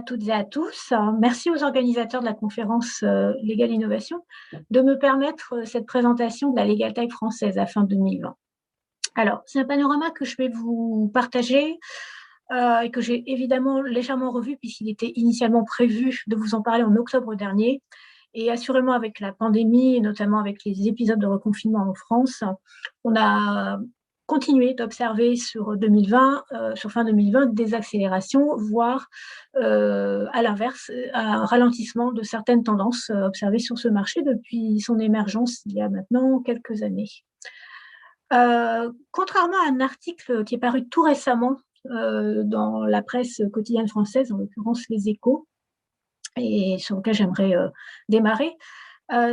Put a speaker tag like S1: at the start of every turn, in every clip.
S1: toutes et à tous. Merci aux organisateurs de la conférence Legal Innovation de me permettre cette présentation de la Legal Tech française à fin 2020. Alors, c'est un panorama que je vais vous partager et que j'ai évidemment légèrement revu puisqu'il était initialement prévu de vous en parler en octobre dernier. Et assurément, avec la pandémie et notamment avec les épisodes de reconfinement en France, on a continué d'observer sur 2020, sur fin 2020, des accélérations, voire à l'inverse, un ralentissement de certaines tendances observées sur ce marché depuis son émergence il y a maintenant quelques années. Contrairement à un article qui est paru tout récemment dans la presse quotidienne française, en l'occurrence Les Échos, et sur lequel j'aimerais démarrer,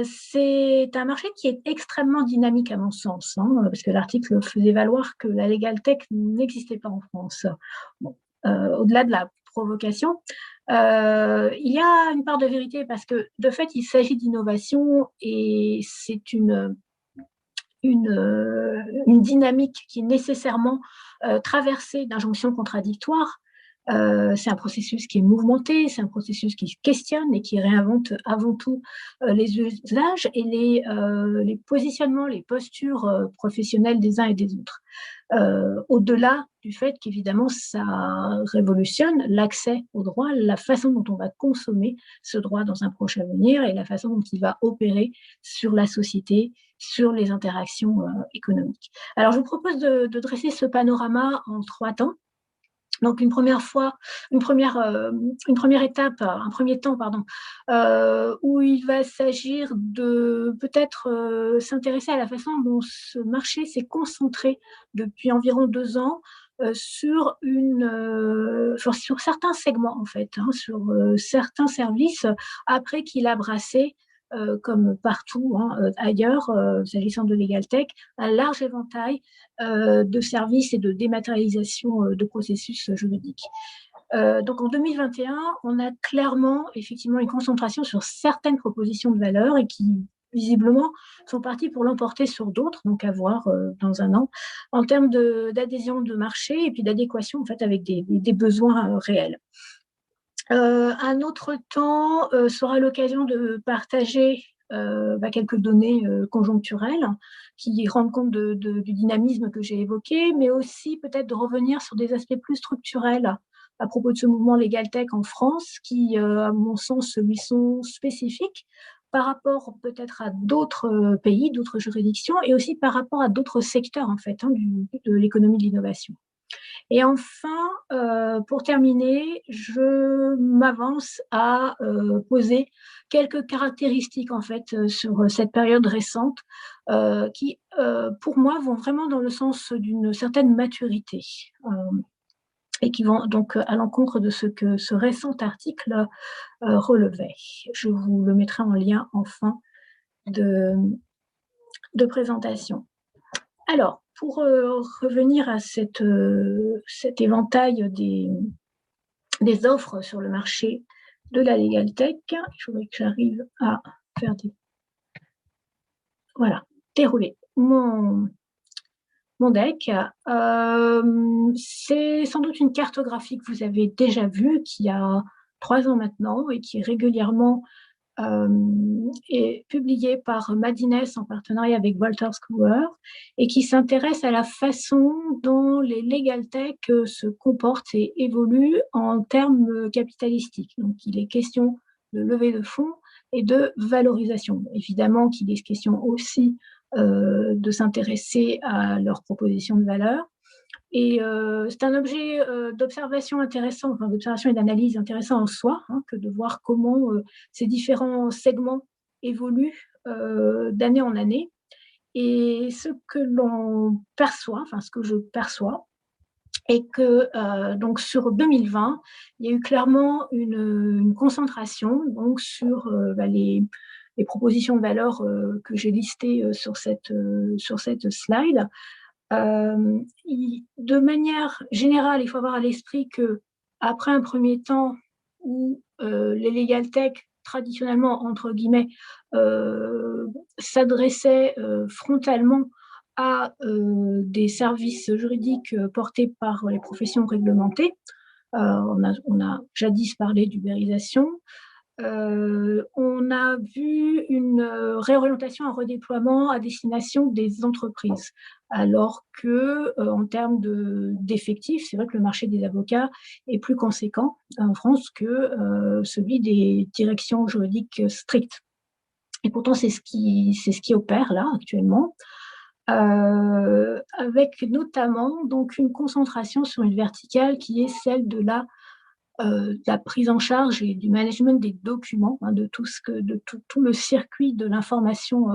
S1: c'est un marché qui est extrêmement dynamique à mon sens, parce que l'article faisait valoir que la Legal Tech n'existait pas en France. Bon, au-delà de la provocation, il y a une part de vérité parce que de fait, il s'agit d'innovation et c'est une dynamique qui est nécessairement traversée d'injonctions contradictoires. C'est un processus qui est mouvementé, c'est un processus qui se questionne et qui réinvente avant tout les usages et les positionnements, les postures professionnelles des uns et des autres. Au-delà du fait qu'évidemment ça révolutionne l'accès au droit, la façon dont on va consommer ce droit dans un proche avenir et la façon dont il va opérer sur la société, sur les interactions économiques. Alors je vous propose de dresser ce panorama en 3 temps. Donc une première étape, un premier temps, pardon, où il va s'agir de peut-être s'intéresser à la façon dont ce marché s'est concentré depuis environ 2 ans sur certains segments en fait, sur certains services après qu'il a brassé comme partout ailleurs, s'agissant de Legal Tech, un large éventail de services et de dématérialisation de processus juridiques. Donc en 2021, on a clairement effectivement une concentration sur certaines propositions de valeur et qui visiblement sont partis pour l'emporter sur d'autres, donc à voir dans un an, en termes d'adhésion de marché et puis d'adéquation en fait avec des besoins réels. Un autre temps sera l'occasion de partager quelques données conjoncturelles qui rendent compte du dynamisme que j'ai évoqué, mais aussi peut-être de revenir sur des aspects plus structurels à propos de ce mouvement Legal Tech en France, qui, à mon sens, lui sont spécifiques par rapport peut-être à d'autres pays, d'autres juridictions, et aussi par rapport à d'autres secteurs en fait, de l'économie de l'innovation. Et enfin, pour terminer, je m'avance à poser quelques caractéristiques en fait sur cette période récente qui, pour moi, vont vraiment dans le sens d'une certaine maturité et qui vont donc à l'encontre de ce que ce récent article relevait. Je vous le mettrai en lien en fin de présentation. Alors, pour revenir à cet éventail des offres sur le marché de la Legal Tech, il faudrait que j'arrive à faire dérouler mon deck. C'est sans doute une cartographie que vous avez déjà vue, qui a 3 ans maintenant et qui est régulièrement est publié par Madines en partenariat avec Wolters Kluwer et qui s'intéresse à la façon dont les legal tech se comportent et évoluent en termes capitalistiques. Donc, il est question de levée de fonds et de valorisation. Évidemment qu'il est question aussi de s'intéresser à leurs propositions de valeur. Et c'est un objet d'observation intéressant, d'observation et d'analyse intéressant en soi, que de voir comment ces différents segments évoluent d'année en année. Et ce que l'on perçoit, ce que je perçois, est que donc sur 2020, il y a eu clairement une concentration donc sur les propositions de valeur que j'ai listées sur cette slide. De manière générale, il faut avoir à l'esprit qu'après un premier temps où les legal tech, traditionnellement, entre guillemets, s'adressaient frontalement à des services juridiques portés par les professions réglementées, On a jadis parlé d'ubérisation. On a vu une réorientation, un redéploiement à destination des entreprises, alors que en termes d'effectifs, c'est vrai que le marché des avocats est plus conséquent en France que celui des directions juridiques strictes. Et pourtant, c'est ce qui opère là actuellement, avec notamment donc une concentration sur une verticale qui est celle de la prise en charge et du management des documents, hein, de tout le circuit de l'information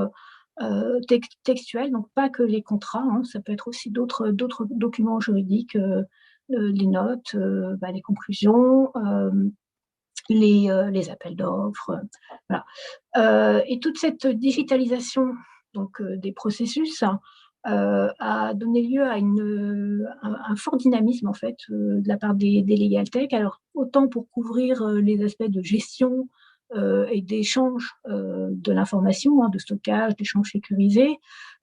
S1: textuelle, donc pas que les contrats, hein, ça peut être aussi d'autres documents juridiques, les notes, les conclusions, les appels d'offres, voilà. Et toute cette digitalisation donc, des processus a donné lieu à un fort dynamisme en fait de la part des legal tech. Alors autant pour couvrir les aspects de gestion et d'échange de l'information, hein, de stockage, d'échange sécurisé,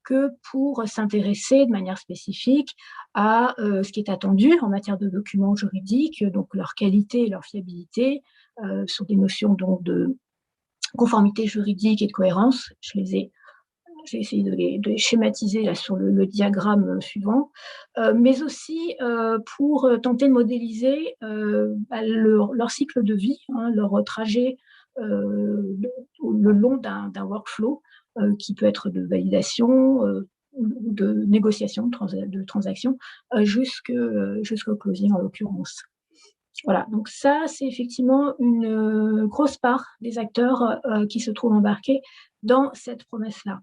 S1: que pour s'intéresser de manière spécifique à ce qui est attendu en matière de documents juridiques, donc leur qualité et leur fiabilité, sur des notions donc de conformité juridique et de cohérence. J'ai essayé de les schématiser là sur le diagramme suivant, mais aussi pour tenter de modéliser leur cycle de vie, hein, leur trajet le long d'un workflow qui peut être de validation ou de négociation, de transaction, jusqu'au closing en l'occurrence. Voilà, donc ça, c'est effectivement une grosse part des acteurs qui se trouvent embarqués dans cette promesse-là.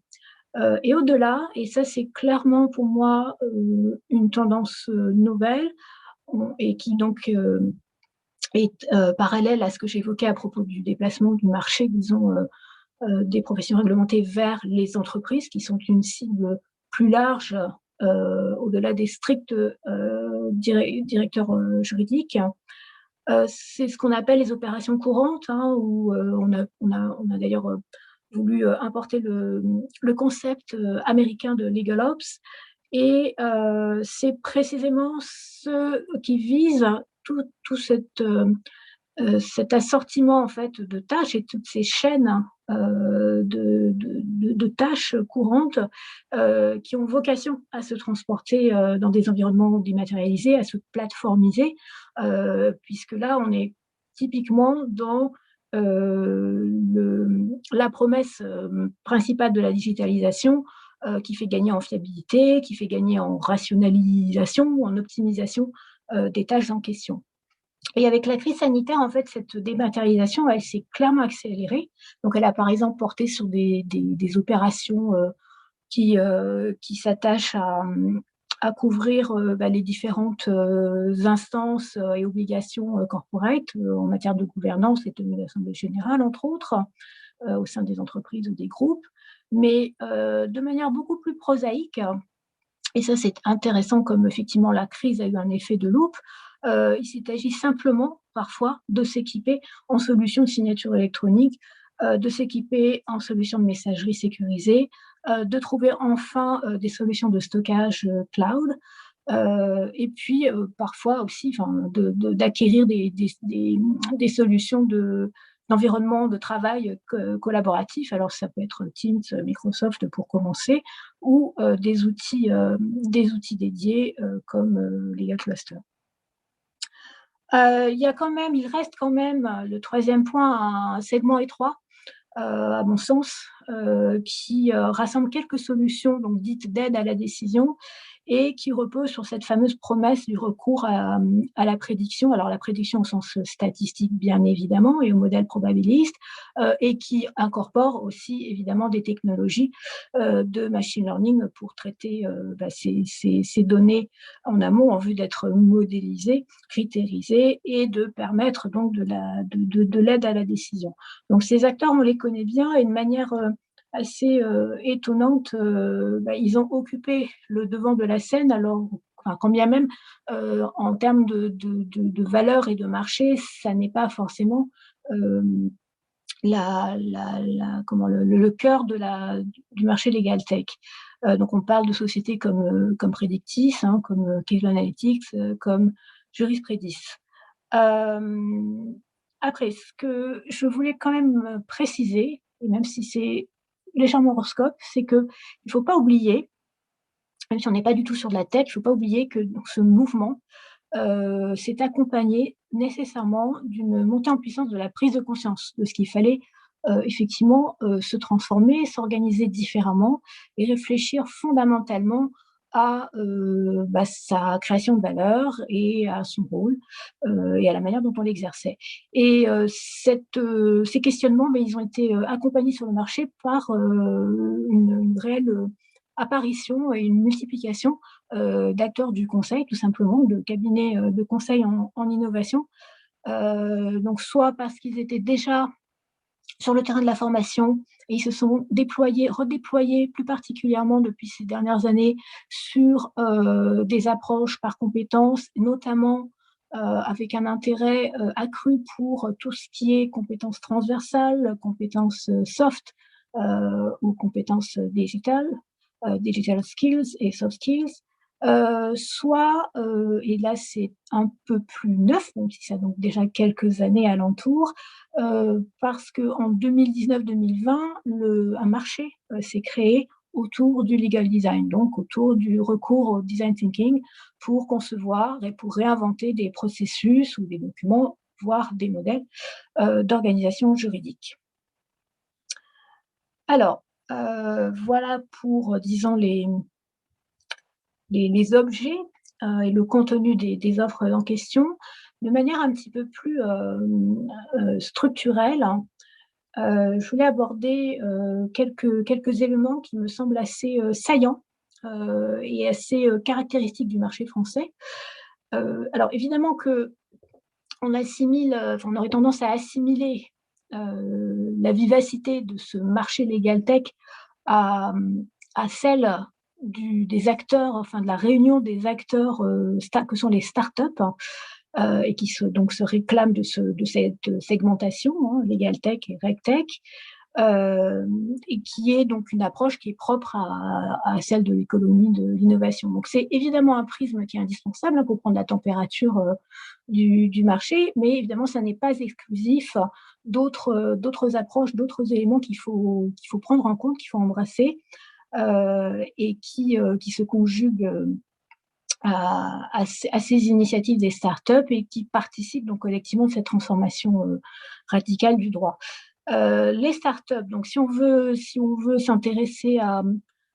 S1: Et au-delà, et ça c'est clairement pour moi une tendance nouvelle et qui donc est parallèle à ce que j'évoquais à propos du déplacement du marché, disons, des professions réglementées vers les entreprises qui sont une cible plus large au-delà des stricts directeurs juridiques. C'est ce qu'on appelle les opérations courantes, hein, où on a d'ailleurs voulu importer le concept américain de legal ops. Et c'est précisément ce qui vise tout cet assortiment en fait de tâches et toutes ces chaînes de tâches courantes qui ont vocation à se transporter dans des environnements dématérialisés, à se plateformiser, puisque là, on est typiquement dans la promesse principale de la digitalisation qui fait gagner en fiabilité, qui fait gagner en rationalisation, en optimisation des tâches en question. Et avec la crise sanitaire, en fait, cette dématérialisation, elle s'est clairement accélérée. Donc, elle a par exemple porté sur des opérations qui s'attachent à couvrir les différentes instances et obligations corporate en matière de gouvernance et tenue d'assemblée générale, entre autres, au sein des entreprises ou des groupes, mais de manière beaucoup plus prosaïque. Et ça, c'est intéressant comme effectivement la crise a eu un effet de loupe. Il s'agit simplement parfois de s'équiper en solutions de signature électronique, de s'équiper en solutions de messagerie sécurisée, de trouver enfin des solutions de stockage cloud, et puis parfois aussi d'acquérir des solutions d'environnement de travail collaboratif. Alors ça peut être Teams, Microsoft pour commencer, ou des outils dédiés comme Legal Cluster. Il reste quand même le troisième point, un segment étroit, à mon sens, qui rassemble quelques solutions donc dites d'aide à la décision et qui repose sur cette fameuse promesse du recours à la prédiction. Alors la prédiction au sens statistique bien évidemment et au modèle probabiliste, et qui incorpore aussi évidemment des technologies de machine learning pour traiter ces données en amont en vue d'être modélisées, critérisées et de permettre donc de l'aide à la décision. Donc ces acteurs, on les connaît bien et de manière assez étonnante, ils ont occupé le devant de la scène, alors quand bien même en termes de valeur et de marché, ça n'est pas forcément le cœur du marché legal tech. Donc on parle de sociétés comme Predictis, hein, comme Case Analytics, comme Jurispredis. Après, ce que je voulais quand même préciser, et même si c'est légèrement horoscope, c'est qu'il ne faut pas oublier, même si on n'est pas du tout sur de la tech, il ne faut pas oublier que donc ce mouvement, s'est accompagné nécessairement d'une montée en puissance de la prise de conscience de ce qu'il fallait, effectivement, se transformer, s'organiser différemment et réfléchir fondamentalement à, sa création de valeur et à son rôle, et à la manière dont on l'exerçait. Et ces questionnements, ils ont été, accompagnés sur le marché par, une réelle, apparition et une multiplication d'acteurs du conseil, tout simplement, de cabinets de conseil en innovation. Donc, soit parce qu'ils étaient déjà sur le terrain de la formation et ils se sont déployés, redéployés plus particulièrement depuis ces dernières années sur des approches par compétences, notamment avec un intérêt accru pour tout ce qui est compétences transversales, compétences soft ou compétences digitales, digital skills et soft skills. Soit, et là c'est un peu plus neuf, même si ça a donc déjà quelques années alentour, parce qu'en 2019-2020, un marché s'est créé autour du legal design, donc autour du recours au design thinking pour concevoir et pour réinventer des processus ou des documents, voire des modèles d'organisation juridique. Alors, voilà pour, disons, les objets et le contenu des offres en question. De manière un petit peu plus structurelle, je voulais aborder quelques éléments qui me semblent assez saillants et assez caractéristiques du marché français. Alors évidemment que on aurait tendance à assimiler la vivacité de ce marché legal tech à, à celle des acteurs, enfin de la réunion des acteurs que sont les startups, et qui se réclament de cette segmentation, hein, legal tech et reg tech, et qui est donc une approche qui est propre à celle de l'économie de l'innovation. Donc c'est évidemment un prisme qui est indispensable, hein, pour prendre la température du marché, mais évidemment ça n'est pas exclusif d'autres approches, d'autres éléments qu'il faut prendre en compte, qu'il faut embrasser, et qui se conjuguent à ces initiatives des startups et qui participent donc collectivement de cette transformation radicale du droit. Les startups, donc si on veut s'intéresser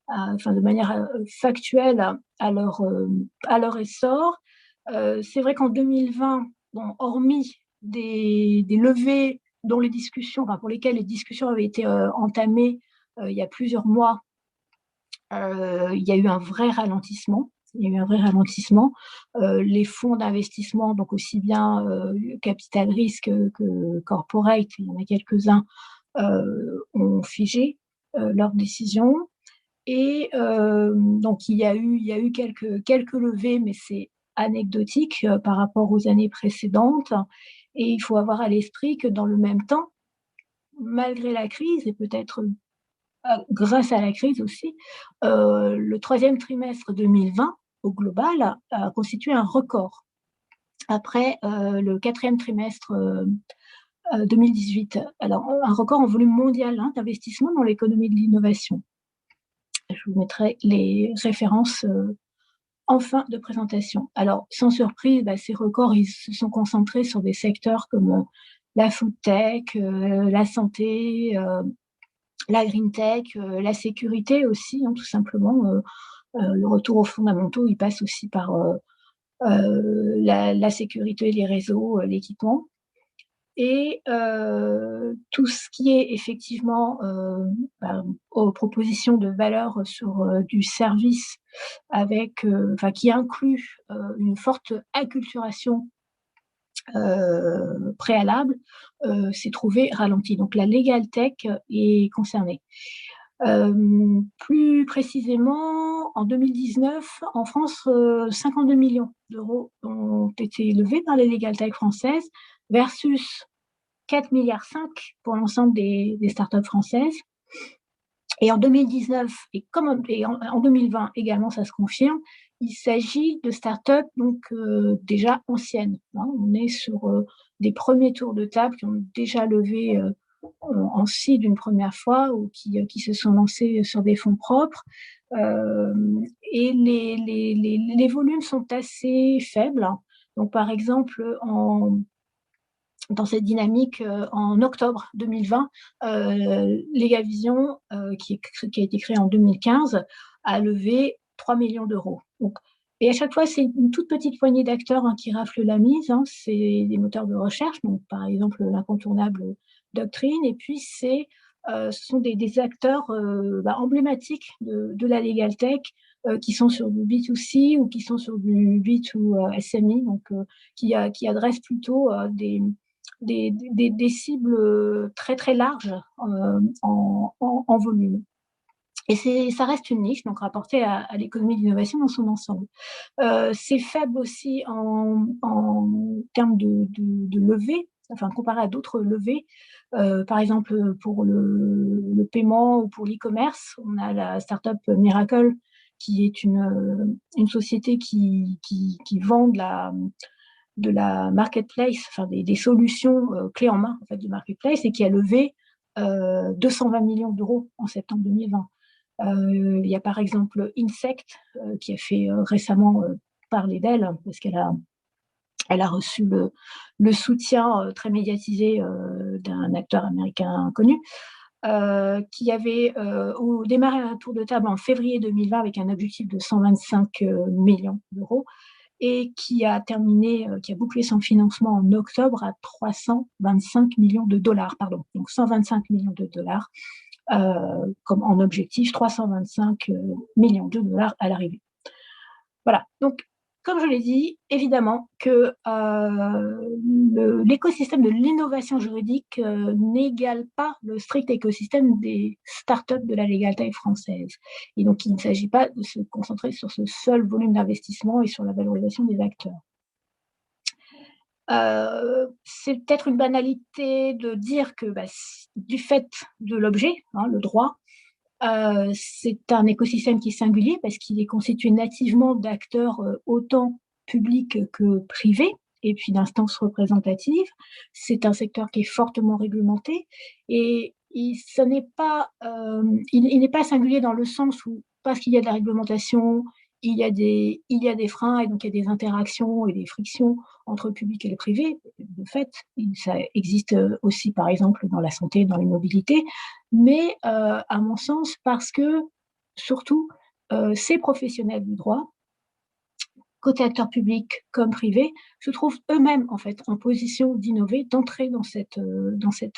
S1: enfin, de manière factuelle à leur essor, c'est vrai qu'en 2020, bon, hormis des levées pour lesquelles les discussions avaient été entamées il y a plusieurs mois, il y a eu un vrai ralentissement. Il y a eu un vrai ralentissement. Les fonds d'investissement, donc aussi bien capital risque que corporate, il y en a quelques-uns, ont figé leurs décisions. Et donc il y a eu quelques levées, mais c'est anecdotique par rapport aux années précédentes. Et il faut avoir à l'esprit que dans le même temps, malgré la crise et peut-être grâce à la crise aussi, le troisième trimestre 2020, au global, a constitué un record. Après le quatrième trimestre 2018. Alors, un record en volume mondial, hein, d'investissement dans l'économie de l'innovation. Je vous mettrai les références en fin de présentation. Alors, sans surprise, ces records, ils se sont concentrés sur des secteurs comme la food tech, la santé, la green tech, la sécurité aussi, hein, tout simplement. Le retour aux fondamentaux, il passe aussi par la sécurité, les réseaux, l'équipement. Et tout ce qui est effectivement aux propositions de valeur sur du service avec, qui inclut une forte acculturation préalable, s'est trouvé ralenti. Donc la legal tech est concernée. Plus précisément, en 2019, en France, 52 millions d'euros ont été levés par les legal tech françaises versus 4,5 milliards pour l'ensemble des startups françaises. Et en 2019, en 2020 également, ça se confirme, il s'agit de startups donc déjà anciennes, hein. On est sur des premiers tours de table qui ont déjà levé en seed une première fois ou qui se sont lancés sur des fonds propres. Et les volumes sont assez faibles. Donc, par exemple, dans cette dynamique, en octobre 2020, Legavision, qui a été créé en 2015, a levé 3 millions d'euros. Donc, et à chaque fois, c'est une toute petite poignée d'acteurs, hein, qui raflent la mise, hein. C'est des moteurs de recherche, donc par exemple l'incontournable Doctrine, et puis ce sont des acteurs emblématiques de la Legal Tech, qui sont sur du B2C ou qui sont sur du B2 SME, donc qui adressent plutôt des cibles très très larges en volume. Et ça reste une niche, donc rapportée à l'économie de l'innovation dans son ensemble. C'est faible aussi en termes de levée, enfin comparé à d'autres levées. Par exemple, pour le paiement ou pour l'e-commerce, on a la startup Miracle, qui est une société qui vend de la marketplace, enfin des solutions clés en main en fait, du marketplace, et qui a levé 220 millions d'euros en septembre 2020. Il y a par exemple Insect, qui a fait récemment parler d'elle, parce elle a reçu le soutien très médiatisé d'un acteur américain connu, qui avait démarré un tour de table en février 2020 avec un objectif de 125 millions d'euros, et qui a bouclé son financement en octobre à 325 millions de dollars, pardon, donc 125 millions de dollars, comme en objectif, 325 millions de dollars à l'arrivée. Voilà, donc comme je l'ai dit, évidemment que l'écosystème de l'innovation juridique n'égale pas le strict écosystème des startups de la Legal Tech française. Et donc, il ne s'agit pas de se concentrer sur ce seul volume d'investissement et sur la valorisation des acteurs. C'est peut-être une banalité de dire que du fait de l'objet, hein, le droit, c'est un écosystème qui est singulier parce qu'il est constitué nativement d'acteurs autant publics que privés et puis d'instances représentatives. C'est un secteur qui est fortement réglementé et il n'est pas singulier dans le sens où, parce qu'il y a de la réglementation, il y a des freins et donc il y a des interactions et des frictions entre le public et le privé. De fait, ça existe aussi, par exemple, dans la santé, dans les mobilités, mais à mon sens, parce que, surtout, ces professionnels du droit, côté acteurs publics comme privés, se trouvent eux-mêmes en fait en position d'innover, d'entrer dans cette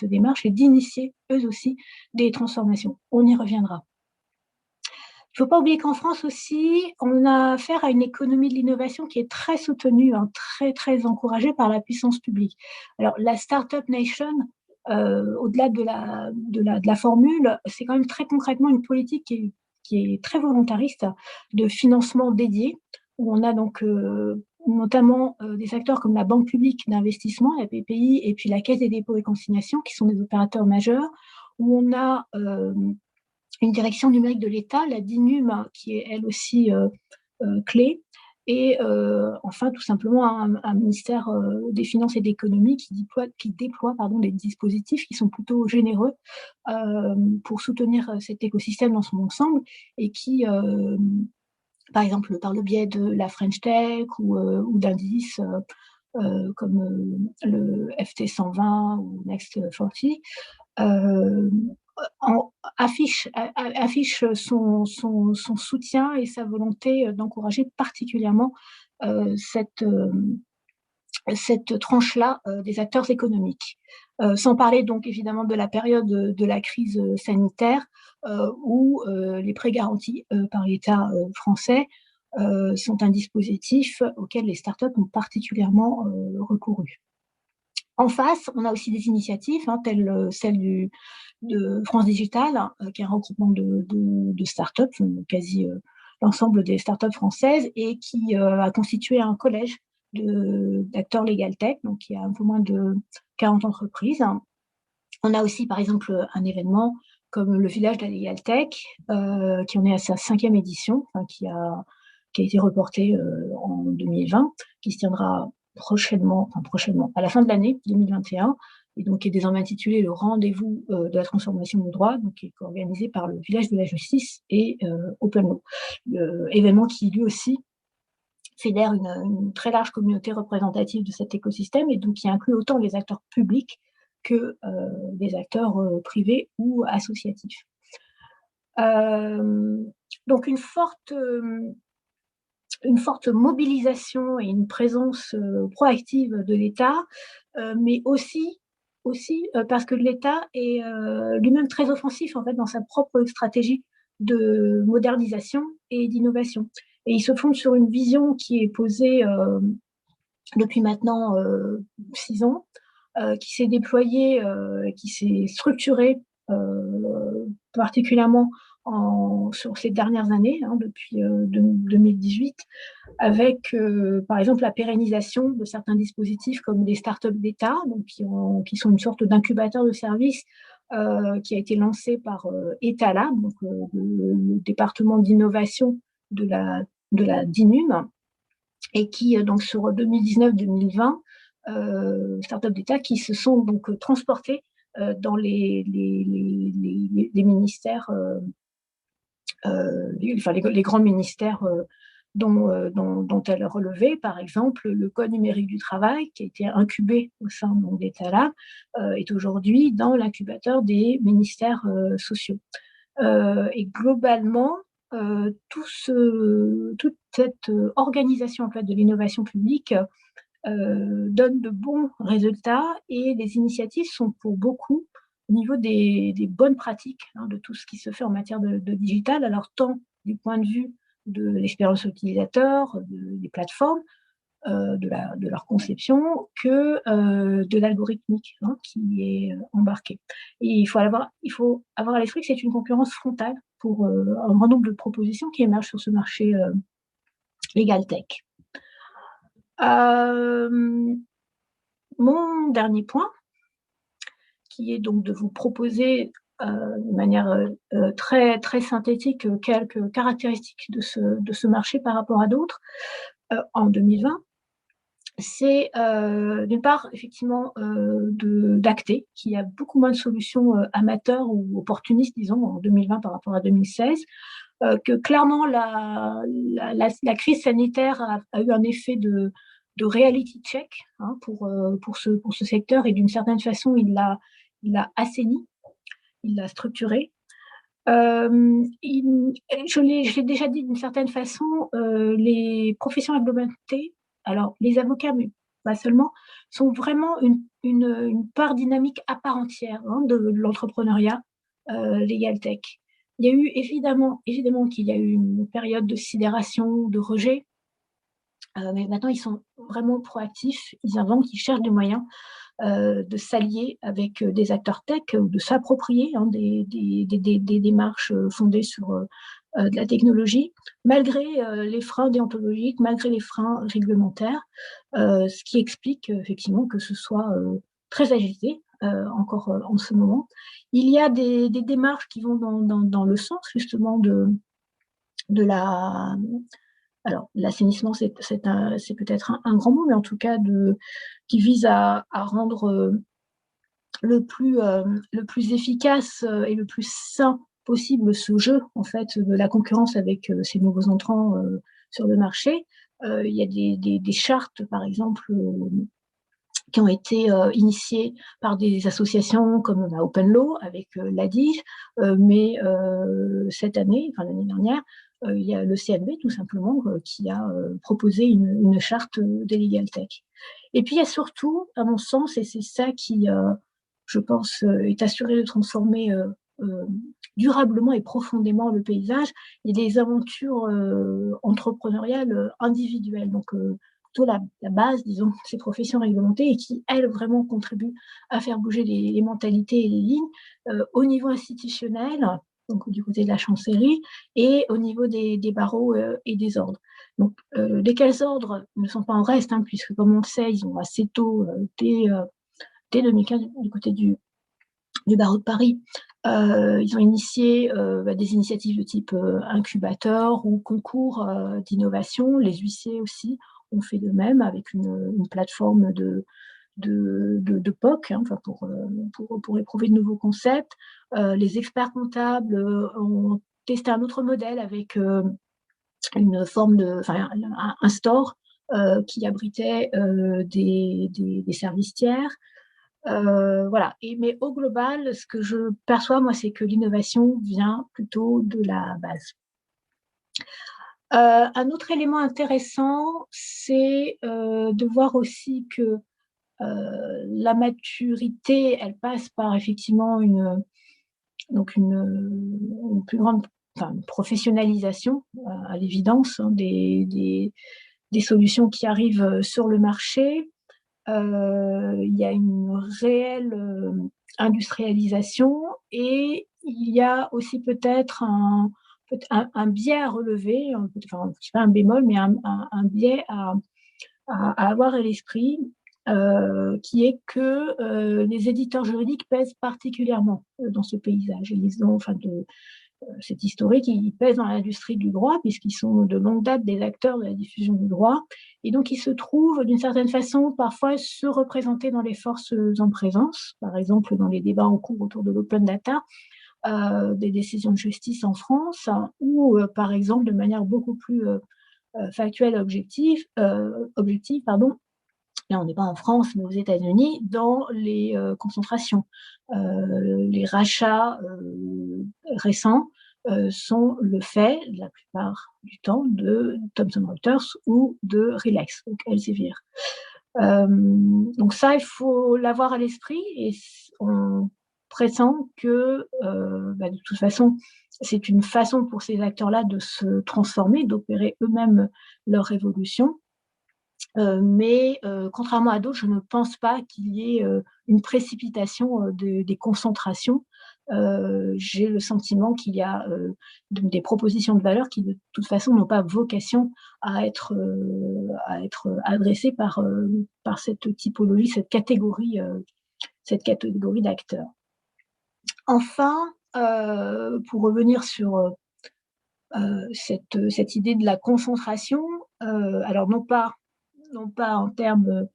S1: démarche et d'initier eux aussi des transformations. On y reviendra. Il ne faut pas oublier qu'en France aussi, on a affaire à une économie de l'innovation qui est très soutenue, hein, très, très encouragée par la puissance publique. Alors, la Startup Nation, au-delà de la formule, c'est quand même très concrètement une politique qui est très volontariste de financement dédié, où on a donc notamment des acteurs comme la Banque publique d'investissement, la BPI, et puis la Caisse des dépôts et consignations, qui sont des opérateurs majeurs, où on a une direction numérique de l'État, la DINUM, qui est elle aussi clé, et enfin tout simplement un ministère des Finances et de l'Économie qui déploie des dispositifs qui sont plutôt généreux pour soutenir cet écosystème dans son ensemble et qui, par exemple, par le biais de la French Tech ou d'indices comme le FT 120 ou Next 40, affiche son soutien et sa volonté d'encourager particulièrement cette tranche-là des acteurs économiques. Sans parler donc évidemment de la période de la crise sanitaire où les prêts garantis par l'État français sont un dispositif auquel les startups ont particulièrement recouru. En face, on a aussi des initiatives, hein, telles celle de France Digital, qui est un regroupement de startups, quasi l'ensemble des startups françaises, et qui a constitué un collège d'acteurs Legal Tech, donc il y a un peu moins de 40 entreprises. On a aussi, par exemple, un événement comme le village de la Legal Tech, qui en est à sa 5e édition, qui a été reportée en 2020, qui se tiendra prochainement, à la fin de l'année 2021, et donc qui est désormais intitulé le rendez-vous de la transformation du droit, donc qui est organisé par le village de la justice et Open Law. Événement qui lui aussi fédère une très large communauté représentative de cet écosystème, et donc qui inclut autant les acteurs publics que des acteurs privés ou associatifs. Donc une forte mobilisation et une présence proactive de l'État, mais aussi parce que l'État est lui-même très offensif en fait dans sa propre stratégie de modernisation et d'innovation. Et il se fonde sur une vision qui est posée depuis maintenant 6 ans, qui s'est déployée, qui s'est structurée particulièrement sur ces dernières années, depuis 2018, avec par exemple la pérennisation de certains dispositifs comme les startups d'État, donc qui sont une sorte d'incubateur de services qui a été lancé par Etalab, donc le département d'innovation de la DINUM, et qui, donc sur 2019-2020, startups d'État qui se sont donc transportés dans les ministères, les grands ministères dont elle relevait. Par exemple, le Code numérique du travail, qui a été incubé au sein d'État est aujourd'hui dans l'incubateur des ministères sociaux. Et globalement, toute cette organisation en fait, de l'innovation publique donne de bons résultats, et les initiatives sont pour beaucoup au niveau des bonnes pratiques de tout ce qui se fait en matière de digital, alors tant du point de vue de l'expérience utilisateur, des plateformes, de leur conception, que de l'algorithmique qui est embarqué. Et il faut avoir à l'esprit que c'est une concurrence frontale pour un grand nombre de propositions qui émergent sur ce marché Legal Tech. Mon dernier point, qui est donc de vous proposer de manière très, très synthétique quelques caractéristiques de ce marché par rapport à d'autres en 2020, c'est d'une part effectivement d'acter qu'il y a beaucoup moins de solutions amateurs ou opportunistes, disons, en 2020 par rapport à 2016, que clairement la crise sanitaire a eu un effet de reality check pour ce secteur, et d'une certaine façon il l'a assaini, il l'a structuré. Je l'ai déjà dit d'une certaine façon, les professions réglementées, alors les avocats, mais pas seulement, sont vraiment une part dynamique à part entière de l'entrepreneuriat Legal Tech. Il y a eu évidemment qu'il y a eu une période de sidération, de rejet, mais maintenant ils sont vraiment proactifs, ils inventent, ils cherchent des moyens de s'allier avec des acteurs tech ou de s'approprier des démarches fondées sur de la technologie, malgré les freins déontologiques, malgré les freins réglementaires, ce qui explique effectivement que ce soit très agité encore en ce moment. Il y a des démarches qui vont dans le sens justement de la... Alors, l'assainissement, c'est peut-être un grand mot, mais en tout cas, qui vise à rendre le plus efficace et le plus sain possible ce jeu, en fait, de la concurrence avec ces nouveaux entrants sur le marché. Il y a des chartes, par exemple, qui ont été initiées par des associations comme Open Law avec l'ADIGE, mais cette année, enfin l'année dernière, il y a le CNV tout simplement qui a proposé une charte des Legal Tech. Et puis il y a surtout, à mon sens, et c'est ça qui, je pense, est assuré de transformer durablement et profondément le paysage, et des aventures entrepreneuriales individuelles. Donc plutôt la base, disons, ces professions réglementées, et qui, elles, vraiment contribuent à faire bouger les mentalités et les lignes au niveau institutionnel, donc du côté de la chancellerie, et au niveau des barreaux et des ordres. Donc, lesquels ordres ne sont pas en reste, puisque, comme on le sait, ils ont assez tôt, dès 2015, du côté du barreau de Paris, Ils ont initié des initiatives de type incubateur ou concours d'innovation. Les huissiers aussi ont fait de même avec une plateforme de POC, hein, enfin pour éprouver de nouveaux concepts. Les experts comptables ont testé un autre modèle avec une forme un store qui abritait des services tiers. Voilà. Mais au global, ce que je perçois, moi, c'est que l'innovation vient plutôt de la base. Un autre élément intéressant, c'est de voir aussi que la maturité, elle passe par effectivement une plus grande une professionnalisation, à l'évidence, hein, des solutions qui arrivent sur le marché. Il y a une réelle industrialisation et il y a aussi peut-être un biais à relever, enfin, je sais pas un bémol, mais un biais à avoir à l'esprit, qui est que les éditeurs juridiques pèsent particulièrement dans ce paysage. Ils ont, c'est historique, ils pèsent dans l'industrie du droit puisqu'ils sont de longue date des acteurs de la diffusion du droit et donc ils se trouvent d'une certaine façon parfois se représenter dans les forces en présence, par exemple dans les débats en cours autour de l'open data, des décisions de justice en France, hein, ou par exemple de manière beaucoup plus factuelle, objective, pardon. Là, on n'est pas en France, mais aux États-Unis, dans les concentrations. Les rachats récents sont le fait, la plupart du temps, de Thomson Reuters ou de Relax, donc Elsevier. Donc ça, il faut l'avoir à l'esprit et on pressent que, de toute façon, c'est une façon pour ces acteurs-là de se transformer, d'opérer eux-mêmes leur évolution. Mais contrairement à d'autres, je ne pense pas qu'il y ait une précipitation des concentrations. J'ai le sentiment qu'il y a des propositions de valeur qui, de toute façon, n'ont pas vocation à être adressées par cette typologie, cette catégorie d'acteurs. Enfin, pour revenir sur cette idée de la concentration, alors non pas en termes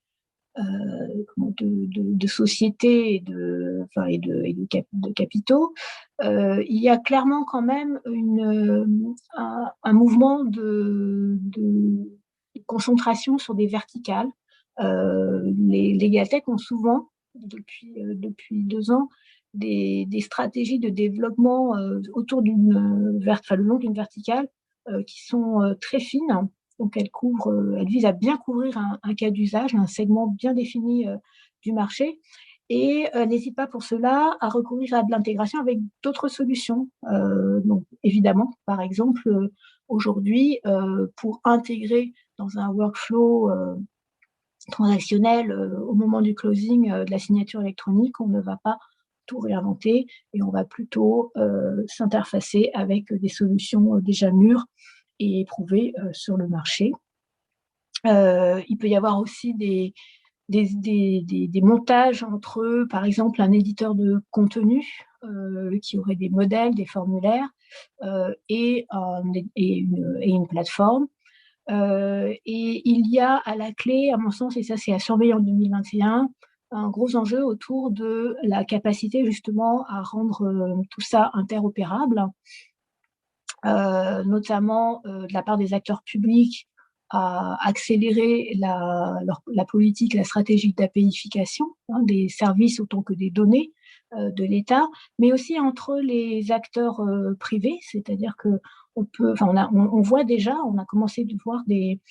S1: de société et de capitaux, il y a clairement quand même un mouvement de concentration sur des verticales. Les Legaltech ont souvent, depuis 2 ans, des stratégies de développement autour le long d'une verticale qui sont très fines. Donc, elle vise à bien couvrir un cas d'usage, un segment bien défini du marché. Et n'hésite pas pour cela à recourir à de l'intégration avec d'autres solutions. Donc, évidemment, par exemple, aujourd'hui, pour intégrer dans un workflow transactionnel au moment du closing de la signature électronique, on ne va pas tout réinventer et on va plutôt s'interfacer avec des solutions déjà mûres et éprouvées sur le marché. Il peut y avoir aussi des montages entre, par exemple, un éditeur de contenu qui aurait des modèles, des formulaires et une plateforme. Et il y a à la clé, à mon sens, et ça c'est à surveiller en 2021, un gros enjeu autour de la capacité justement à rendre tout ça interopérable, notamment de la part des acteurs publics, à accélérer la politique, la stratégie d'APIification des services autant que des données de l'État, mais aussi entre les acteurs privés, c'est-à-dire que on voit déjà, on a commencé de voir des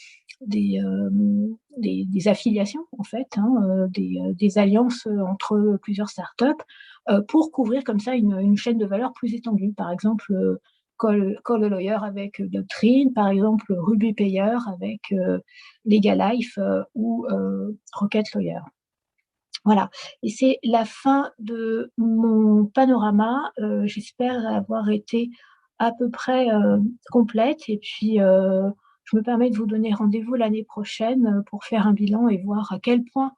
S1: affiliations en fait, des alliances entre plusieurs startups pour couvrir comme ça une chaîne de valeur plus étendue. Par exemple, Call a Lawyer avec Doctrine, par exemple Ruby Payer avec Legalife ou Rocket Lawyer. Voilà, et c'est la fin de mon panorama. J'espère avoir été à peu près complète. Et puis, je me permets de vous donner rendez-vous l'année prochaine pour faire un bilan et voir à quel point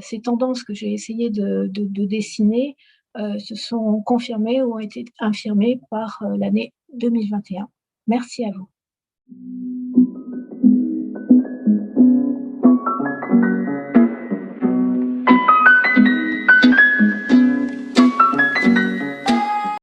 S1: ces tendances que j'ai essayé de dessiner se sont confirmées ou ont été infirmées par l'année 2021. Merci à vous.